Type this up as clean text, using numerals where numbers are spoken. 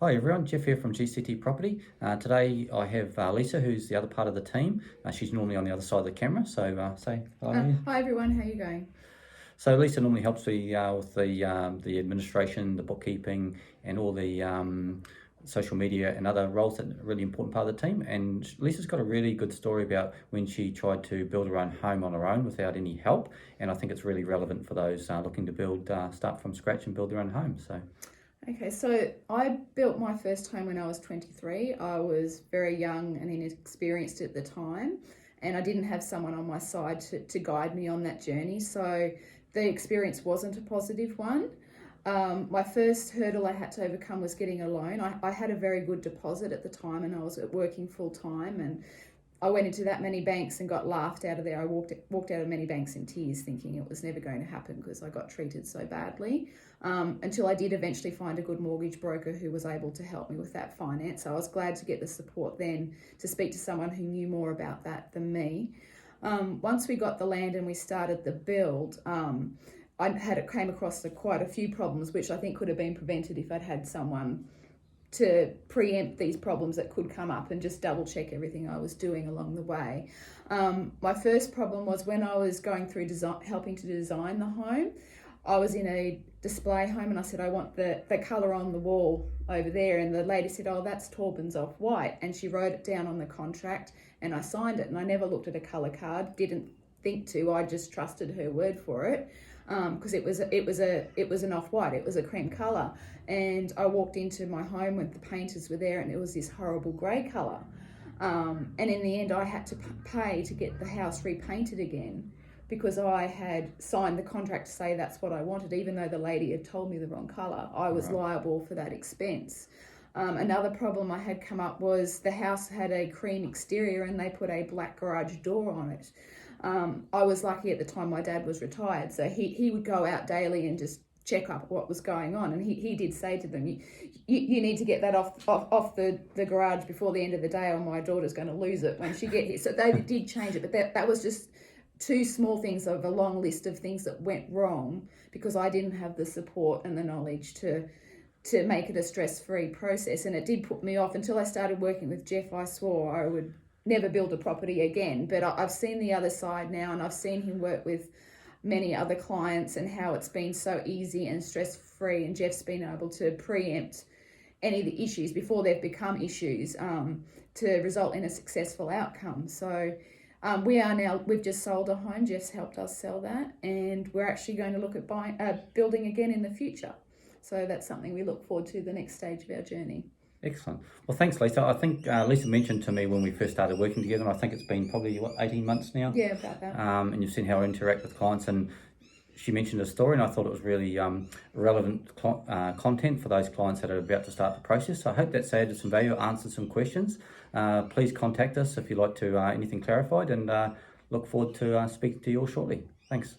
Hi everyone, Jeff here from GCT Property. Today I have Lisa, who's the other part of the team. She's normally on the other side of the camera, so say hello. Hi everyone, how are you going? So Lisa normally helps me with the administration, the bookkeeping, and all the social media and other roles that are a really important part of the team. And Lisa's got a really good story about when she tried to build her own home on her own without any help. And I think it's really relevant for those looking to start from scratch and build their own home. Okay, so I built my first home when I was 23. I was very young and inexperienced at the time, and I didn't have someone on my side to guide me on that journey. So the experience wasn't a positive one. My first hurdle I had to overcome was getting a loan. I had a very good deposit at the time, and I was working full time, and I went into that many banks and got laughed out of there. I walked out of many banks in tears, thinking it was never going to happen because I got treated so badly. Until I did eventually find a good mortgage broker who was able to help me with that finance. So I was glad to get the support then to speak to someone who knew more about that than me. Once we got the land and we started the build, came across quite a few problems, which I think could have been prevented if I'd had someone to preempt these problems that could come up and just double check everything I was doing along the way. My first problem was when I was going through helping to design the home. I was in a display home and I said, I want the colour on the wall over there. And the lady said, oh, that's Taubens Off-White. And she wrote it down on the contract and I signed it. And I never looked at a colour card, didn't think to, I just trusted her word for it. Because it was an off-white, it was a cream colour, and I walked into my home when the painters were there, and it was this horrible grey colour. And in the end, I had to pay to get the house repainted again because I had signed the contract to say that's what I wanted, even though the lady had told me the wrong colour. I was liable for that expense. Another problem I had come up was the house had a cream exterior and they put a black garage door on it. I was lucky at the time my dad was retired, so he would go out daily and just check up what was going on, and he did say to them, you need to get that off the garage before the end of the day or my daughter's going to lose it when she gets here. So they did change it, but that was just two small things of a long list of things that went wrong because I didn't have the support and the knowledge to make it a stress-free process. And it did put me off until I started working with Jeff. I swore I would never build a property again, but I've seen the other side now, and I've seen him work with many other clients and how it's been so easy and stress-free, and Jeff's been able to preempt any of the issues before they've become issues to result in a successful outcome. So we've just sold a home. Jeff's helped us sell that, and we're actually going to look at building again in the future. So that's something we look forward to, the next stage of our journey. Excellent. Well, thanks, Lisa. I think Lisa mentioned to me when we first started working together, and I think it's been probably, 18 months now? Yeah, about that. And you've seen how I interact with clients, and she mentioned a story, and I thought it was really relevant content for those clients that are about to start the process. So I hope that's added some value, answered some questions. Please contact us if you'd like to anything clarified, and look forward to speaking to you all shortly. Thanks.